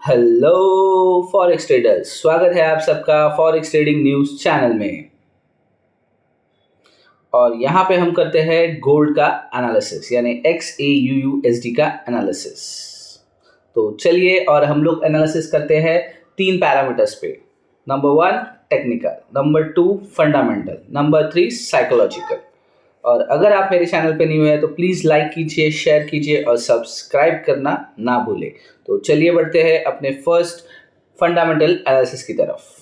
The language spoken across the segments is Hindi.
हेलो फॉरेक्स ट्रेडर्स, स्वागत है आप सबका फॉरेक्स ट्रेडिंग न्यूज़ चैनल में। और यहाँ पे हम करते हैं गोल्ड का एनालिसिस यानी XAUUSD का एनालिसिस। तो चलिए और हम लोग एनालिसिस करते हैं 3 पैरामीटर्स पे। Number 1 technical, number 2 fundamental, number 3 psychological. और अगर आप मेरे चैनल पे न्यू है तो प्लीज़ लाइक कीजिए, शेयर कीजिए और सब्सक्राइब करना ना भूलें। तो चलिए बढ़ते हैं अपने फर्स्ट फंडामेंटल एनालिसिस की तरफ।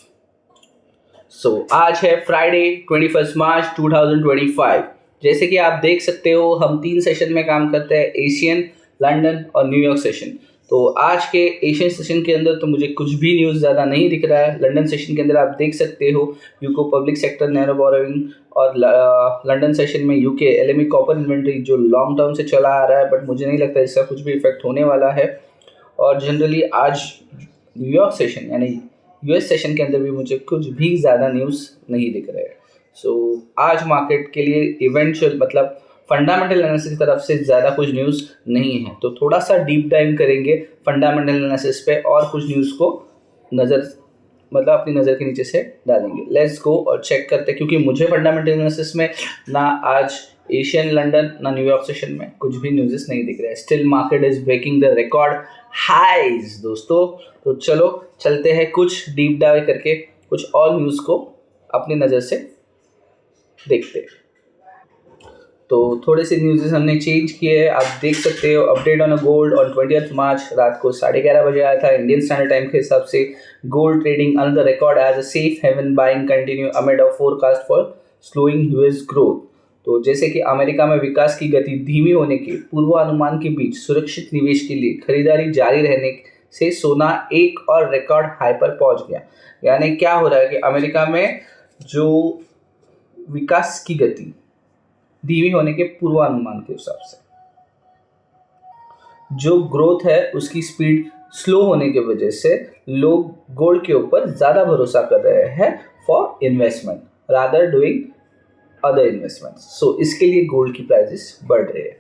आज है फ्राइडे 21 मार्च 2025। जैसे कि आप देख सकते हो हम 3 सेशन में काम करते हैं, एशियन, लंदन और न्यूयॉर्क सेशन। तो आज के एशियन सेशन के अंदर तो मुझे कुछ भी न्यूज़ ज़्यादा नहीं दिख रहा है। लंदन सेशन के अंदर आप देख सकते हो UCO public sector narrow borrowing, और लंदन सेशन में यूके एलएमई कॉपर इन्वेंट्री जो लॉन्ग टर्म से चला आ रहा है, बट मुझे नहीं लगता इसका कुछ भी इफेक्ट होने वाला है। और जनरली आज न्यूयॉर्क सेशन यानी यूएस सेशन के अंदर भी मुझे कुछ भी ज़्यादा न्यूज़ नहीं दिख रहे हैं। आज मार्केट के लिए इवेंचुअल मतलब फंडामेंटल एनालिसिस की तरफ से ज़्यादा कुछ न्यूज़ नहीं है। तो थोड़ा सा डीप डाइव करेंगे फंडामेंटल एनालिसिस पे और कुछ न्यूज़ को नज़र मतलब अपनी नज़र के नीचे से डालेंगे। लेट्स गो और चेक करते हैं, क्योंकि मुझे फंडामेंटल एनालिसिस में ना आज एशियन, लंदन ना न्यूयॉर्क सेशन में कुछ भी न्यूज़ नहीं दिख रहा है। Still market is breaking the record highs दोस्तों। तो चलो चलते हैं कुछ डीप डाइव करके कुछ और न्यूज़ को अपनी नज़र से देखते हैं। तो थोड़े से न्यूज़ हमने चेंज किए हैं, आप देख सकते हो। Update on a gold on 20 मार्च रात को 11:30 बजे आया था इंडियन स्टैंडर्ड टाइम के हिसाब से। Gold trading another record as a safe haven, buying continue amid a forecast for slowing US growth. तो जैसे कि अमेरिका में विकास की गति धीमी होने के पूर्वानुमान के बीच सुरक्षित निवेश के लिए खरीदारी जारी रहने से सोना एक और रिकॉर्ड हाई पर पहुंच गया। यानी क्या हो रहा है कि अमेरिका में जो विकास की गति धीमी होने के पूर्वानुमान के हिसाब से जो ग्रोथ है उसकी स्पीड स्लो होने की वजह से लोग गोल्ड के ऊपर ज़्यादा भरोसा कर रहे हैं for investment rather doing other investments. So इसके लिए गोल्ड की प्राइसेस बढ़ रहे हैं।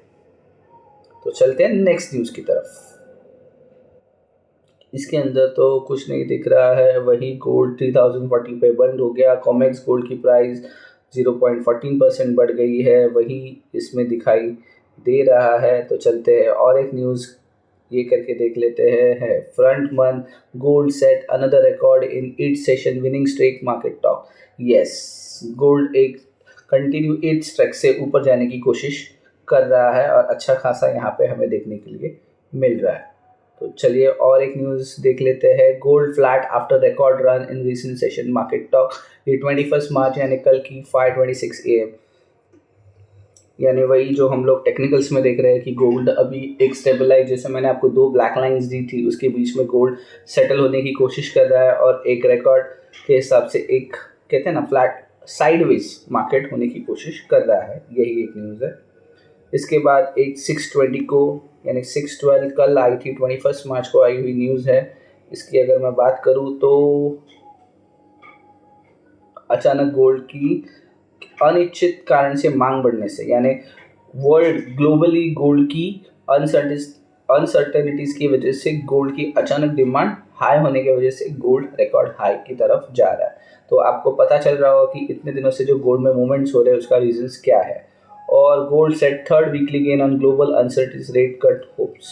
तो चलते हैं नेक्स्ट न्यूज़ की तरफ। इसके अंदर तो कुछ नहीं दिख रहा है। वही गोल्ड 3040 पे बंद हो गया। कॉमेक्स गोल्ड की प्राइस 0.14% बढ़ गई है, वही इसमें दिखाई दे रहा है। तो चलते हैं और एक न्यूज़ ये करके देख लेते हैं। है front month gold set another record in it session winning streak market top. Yes, gold एक कंटिन्यू इट स्ट्रेक से ऊपर जाने की कोशिश कर रहा है और अच्छा खासा यहाँ पे हमें देखने के लिए मिल रहा है। तो चलिए और एक न्यूज़ देख लेते हैं। Gold flat after record run in recent session market talk. ये 21 मार्च यानी कल की 5:26 AM, यानी वही जो हम लोग टेक्निकल्स में देख रहे हैं कि गोल्ड अभी एक स्टेबलाइज, जैसे मैंने आपको 2 ब्लैक लाइंस दी थी उसके बीच में गोल्ड सेटल होने की कोशिश कर रहा है और एक रिकॉर्ड के हिसाब से एक कहते हैं ना फ्लैट साइडवेज मार्केट होने की कोशिश कर रहा है। यही एक न्यूज़ है। इसके बाद एक 620 को यानी 612 कल आई थी, 21 मार्च को आई हुई न्यूज़ है। इसकी अगर मैं बात करूँ तो अचानक गोल्ड की अनिश्चित कारण से मांग बढ़ने से, यानी वर्ल्ड ग्लोबली गोल्ड की अनसर्टेनिटीज़ की वजह से गोल्ड की अचानक डिमांड हाई होने की वजह से गोल्ड रिकॉर्ड हाई की तरफ जा रहा है। तो आपको पता चल रहा होगा कि इतने दिनों से जो गोल्ड में मूवमेंट्स हो रहे हैं उसका रीजंस क्या है। और gold set third weekly gain on global uncertainty rate cut hopes.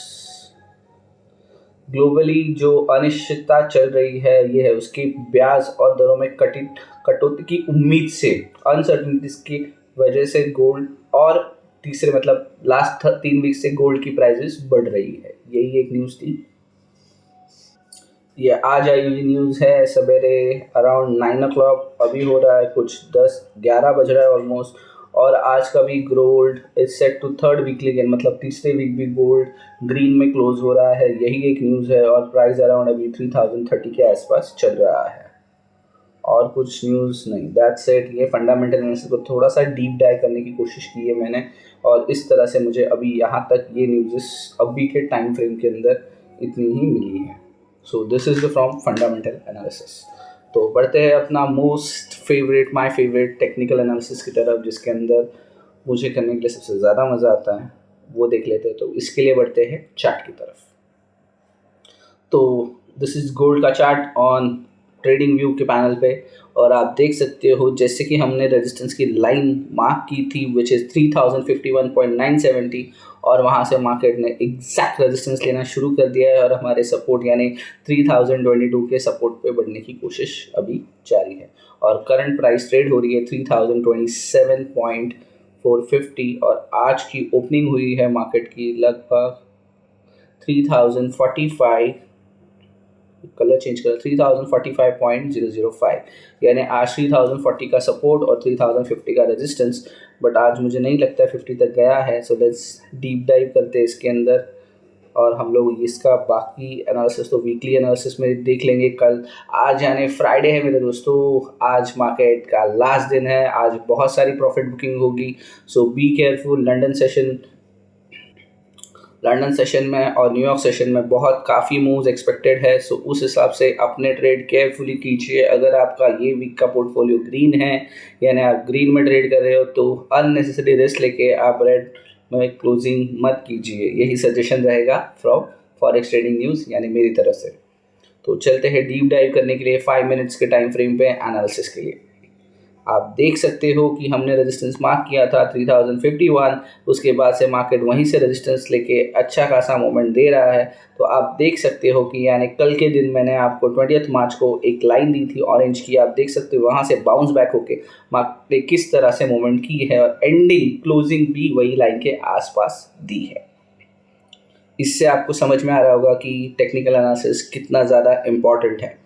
Globally जो अनिश्चितता चल रही है ये है उसकी ब्याज और दरों में कटौती की उम्मीद से, अनसर्टेनिटीज की वजह से गोल्ड और तीसरे मतलब लास्ट 3 वीक से गोल्ड की प्राइसेस बढ़ रही है। यही एक न्यूज़ थी। ये आज आई हुई न्यूज़ है सवेरे अराउंड 9 o'clock। अभी हो रहा है कुछ 10-11 बज रहा है ऑलमोस्ट। और आज का भी gold is set to third weekly gain, मतलब तीसरे वीक भी गोल्ड ग्रीन में क्लोज हो रहा है। यही एक न्यूज़ है और प्राइस अराउंड अभी 3030 के आसपास चल रहा है। और कुछ न्यूज़ नहीं, दैट्स इट। ये फंडामेंटल एनालिसिस को थोड़ा सा डीप डाइव करने की कोशिश की है मैंने, और इस तरह से मुझे अभी यहाँ तक ये न्यूज़ अभी के टाइम फ्रेम के अंदर इतनी ही मिली है। So this is the from fundamental analysis. तो बढ़ते हैं अपना most favourite, my favourite technical analysis की तरफ, जिसके अंदर मुझे करने के लिए सबसे ज़्यादा मज़ा आता है, वो देख लेते हैं। तो इसके लिए बढ़ते हैं चार्ट की तरफ। तो दिस इज़ गोल्ड का चार्ट ऑन ट्रेडिंग व्यू के पैनल पे। और आप देख सकते हो जैसे कि हमने रेजिस्टेंस की लाइन मार्क की थी विच इज़ 3051.970, और वहाँ से मार्केट ने एग्जैक्ट रेजिस्टेंस लेना शुरू कर दिया है और हमारे सपोर्ट यानी 3022 के सपोर्ट पे बढ़ने की कोशिश अभी जारी है। और करंट प्राइस ट्रेड हो रही है 3027.450, और आज की ओपनिंग हुई है मार्केट की लगभग 3045, कलर चेंज कर 3045.005, यानी आज 3040 का सपोर्ट और 3050 का रेजिस्टेंस। बट आज मुझे नहीं लगता 50 तक गया है, सो लेट्स डीप डाइव करते हैं इसके अंदर। और हम लोग इसका बाकी एनालिसिस तो वीकली एनालिसिस में देख लेंगे कल। आज यानी फ्राइडे है मेरे दोस्तों, आज मार्केट का लास्ट दिन है, आज बहुत सारी प्रॉफिट बुकिंग होगी, सो बी केयरफुल। लंदन सेशन में और न्यूयॉर्क सेशन में बहुत काफ़ी मूव्स एक्सपेक्टेड है, सो उस हिसाब से अपने ट्रेड केयरफुली कीजिए। अगर आपका ये वीक का पोर्टफोलियो ग्रीन है यानी आप ग्रीन में ट्रेड कर रहे हो तो अननेसेसरी रिस्क लेके आप रेड में क्लोजिंग मत कीजिए। यही सजेशन रहेगा फ्रॉम फॉरेक्स ट्रेडिंग न्यूज़ यानी मेरी तरफ से। तो चलते हैं डीप डाइव करने के लिए 5 मिनट्स के टाइम फ्रेम पे एनालिसिस के लिए। आप देख सकते हो कि हमने रेजिस्टेंस मार्क किया था 3051, उसके बाद से मार्केट वहीं से रेजिस्टेंस लेके अच्छा खासा मूवमेंट दे रहा है। तो आप देख सकते हो कि यानी कल के दिन मैंने आपको 20 मार्च को एक लाइन दी थी ऑरेंज की, आप देख सकते हो वहाँ से बाउंस बैक होके मार्केट ने किस तरह से मूवमेंट की है और एंडिंग क्लोजिंग भी वही लाइन के आसपास दी है। इससे आपको समझ में आ रहा होगा कि टेक्निकल एनालिसिस कितना ज़्यादा इम्पॉर्टेंट है।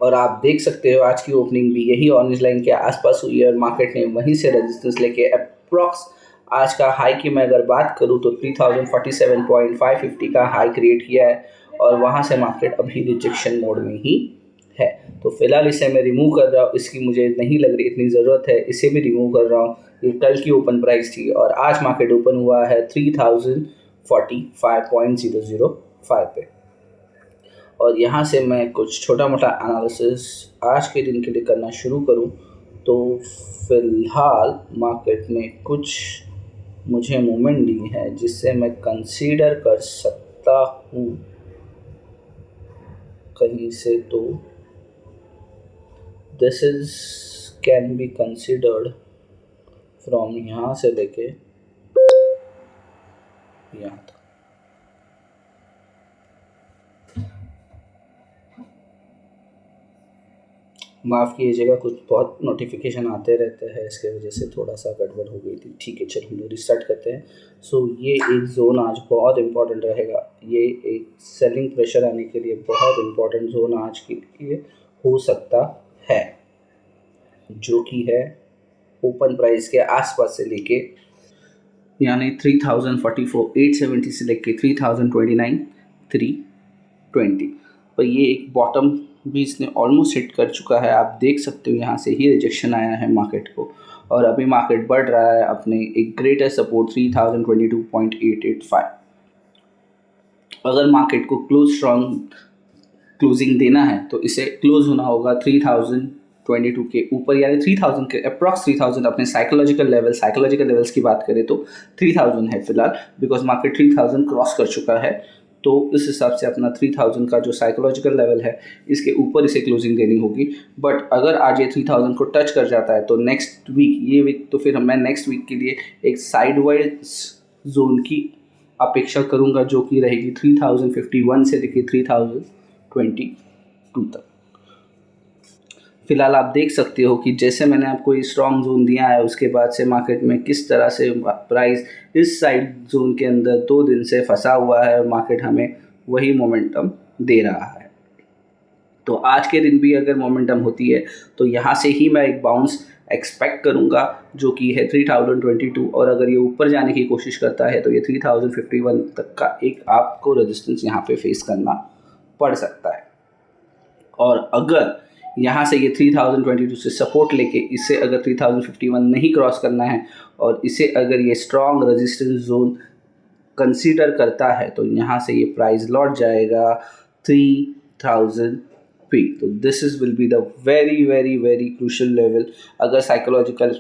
और आप देख सकते हो आज की ओपनिंग भी यही ऑरेंज लाइन के आसपास हुई है और मार्केट ने वहीं से रेजिस्टेंस लेके अप्रॉक्स आज का हाई की मैं अगर बात करूँ तो 3047.550 का हाई क्रिएट किया है, और वहाँ से मार्केट अभी रिजेक्शन मोड में ही है। तो फिलहाल इसे मैं रिमूव कर रहा हूँ, इसकी मुझे नहीं लग रही इतनी ज़रूरत है, इसे भी रिमूव कर रहा हूँ। ये कल की ओपन प्राइस थी और आज मार्केट ओपन हुआ है 3045.005 पे। और यहाँ से मैं कुछ छोटा मोटा एनालिसिस आज के दिन के लिए करना शुरू करूँ तो फ़िलहाल मार्केट ने कुछ मुझे मूवमेंट दी है जिससे मैं कंसीडर कर सकता हूँ कहीं से, तो this is can be considered from यहाँ से लेके यहाँ तक। माफ़ कीजिएगा, कुछ बहुत नोटिफिकेशन आते रहते हैं, इसके वजह से थोड़ा सा गड़बड़ हो गई थी। ठीक है, चलो हम लोग रिस्टार्ट करते हैं। सो ये एक जोन आज बहुत इम्पॉर्टेंट रहेगा, ये एक सेलिंग प्रेशर आने के लिए बहुत इम्पॉर्टेंट जोन आज के लिए हो सकता है, जो कि है ओपन प्राइस के आसपास से लेके यानी 3044,870 से लेके 3029,320 पर ये एक बॉटम भी इसने ऑलमोस्ट हिट कर चुका है। आप देख सकते हो यहाँ से ही रिजेक्शन आया है मार्केट को, और अभी मार्केट बढ़ रहा है अपने एक ग्रेटर सपोर्ट 3022.885। अगर मार्केट को क्लोजिंग देना है तो इसे क्लोज होना होगा 3022 के ऊपर, यानी 3000 के अप्रॉक्स 3000 अपने साइकोलॉजिकल लेवल्स की बात करें तो 3000 है फिलहाल, बिकॉज मार्केट 3000 क्रॉस कर चुका है। तो इस हिसाब से अपना 3000 का जो साइकोलॉजिकल लेवल है इसके ऊपर इसे क्लोजिंग देनी होगी। बट अगर आज ये 3000 को टच कर जाता है तो नेक्स्ट वीक, ये वीक तो फिर मैं नेक्स्ट वीक के लिए एक साइडवाइज जोन की अपेक्षा करूंगा, जो कि रहेगी 3051 से लेकर 3022 तक। फिलहाल आप देख सकते हो कि जैसे मैंने आपको ये स्ट्रॉन्ग जोन दिया है उसके बाद से मार्केट में किस तरह से प्राइस इस साइड जोन के अंदर 2 दिन से फंसा हुआ है और मार्केट हमें वही मोमेंटम दे रहा है। तो आज के दिन भी अगर मोमेंटम होती है तो यहाँ से ही मैं एक बाउंस एक्सपेक्ट करूँगा, जो कि है 3022, और अगर ये ऊपर जाने की कोशिश करता है तो ये 3051 तक का एक आपको रेजिस्टेंस यहाँ पे फेस करना पड़ सकता है। और अगर यहाँ से ये 3022 से सपोर्ट लेके इसे अगर 3051 नहीं क्रॉस करना है और इसे अगर ये स्ट्रॉन्ग रेजिस्टेंस जोन कंसीडर करता है तो यहाँ से ये प्राइस लौट जाएगा 3000 पे। तो this is will be the very very very crucial level. अगर साइकोलॉजिकल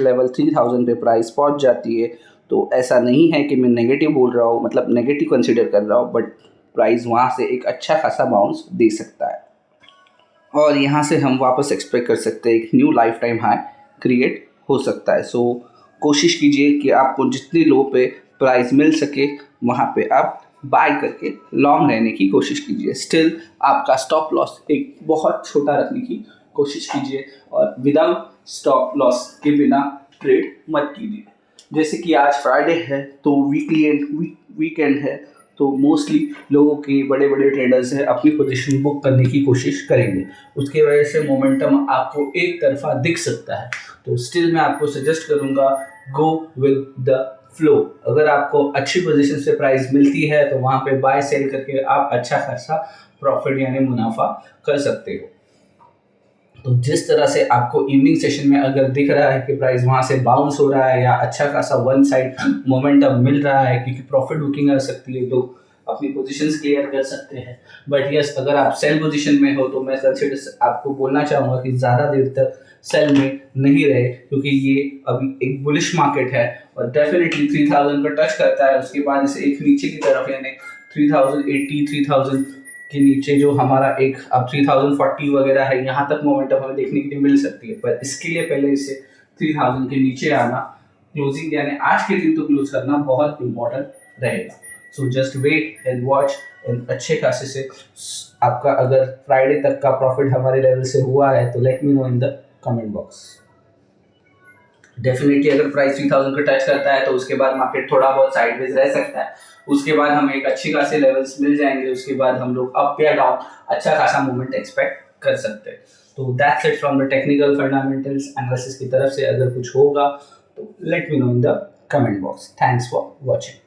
लेवल 3000 पे प्राइस पहुँच जाती है तो ऐसा नहीं है कि मैं नेगेटिव बोल रहा हूँ, मतलब नेगेटिव कंसीडर कर रहा हूँ, बट प्राइस वहाँ से एक अच्छा खासा बाउंस दे सकता है और यहाँ से हम वापस एक्सपेक्ट कर सकते हैं एक new life time high create हो सकता है। सो कोशिश कीजिए कि आपको जितनी लो पे प्राइस मिल सके वहाँ पे आप बाय करके लॉन्ग रहने की कोशिश कीजिए। स्टिल आपका स्टॉप लॉस एक बहुत छोटा रखने की कोशिश कीजिए और विदाउट स्टॉप लॉस के बिना ट्रेड मत कीजिए। जैसे कि आज फ्राइडे है तो वीकेंड है, तो मोस्टली लोगों के बड़े बड़े ट्रेडर्स हैं अपनी पोजीशन बुक करने की कोशिश करेंगे। उसके वजह से मोमेंटम आपको एक तरफा दिख सकता है। तो स्टिल मैं आपको सजेस्ट करूँगा गो विद द फ्लो। अगर आपको अच्छी पोजीशन से प्राइस मिलती है तो वहाँ पे बाय सेल करके आप अच्छा खासा प्रॉफिट यानी मुनाफा कर सकते हो। तो जिस तरह से आपको इवनिंग सेशन में अगर दिख रहा है कि प्राइस वहाँ से बाउंस हो रहा है या अच्छा खासा वन साइड मोमेंटम मिल रहा है क्योंकि प्रॉफिट बुकिंग आ सकती है तो अपनी पोजीशंस क्लियर कर सकते हैं। बट यस, अगर आप सेल पोजीशन में हो तो मैं कंसिडर आपको बोलना चाहूँगा कि ज़्यादा देर तक सेल में नहीं रहे क्योंकि ये अभी एक बुलिश मार्केट है और डेफिनेटली 3000 को टच करता है, उसके बाद इसे एक नीचे की तरफ यानी 3080 3000 के नीचे जो हमारा एक अब 3040 वगैरह है यहाँ तक मोमेंटम हमें देखने के लिए मिल सकती है। पर इसके लिए पहले इसे 3000 के नीचे आना, क्लोजिंग यानी आज के दिन तो क्लोज करना बहुत इंपॉर्टेंट रहेगा। So just wait and watch and अच्छे खासे से आपका अगर फ्राइडे तक का प्रॉफिट हमारे लेवल से हुआ है तो let me know in the comment box. Definitely अगर प्राइस 3000 को टच करता है तो उसके बाद मार्केट थोड़ा बहुत साइडवेज रह सकता है, उसके बाद हमें एक अच्छी खासे लेवल्स मिल जाएंगे, उसके बाद हम लोग अप या डाउन अच्छा खासा मूवमेंट एक्सपेक्ट कर सकते हैं। तो that's it from the technical fundamentals analysis की तरफ से। अगर कुछ होगा तो let me know in the comment box. Thanks for watching.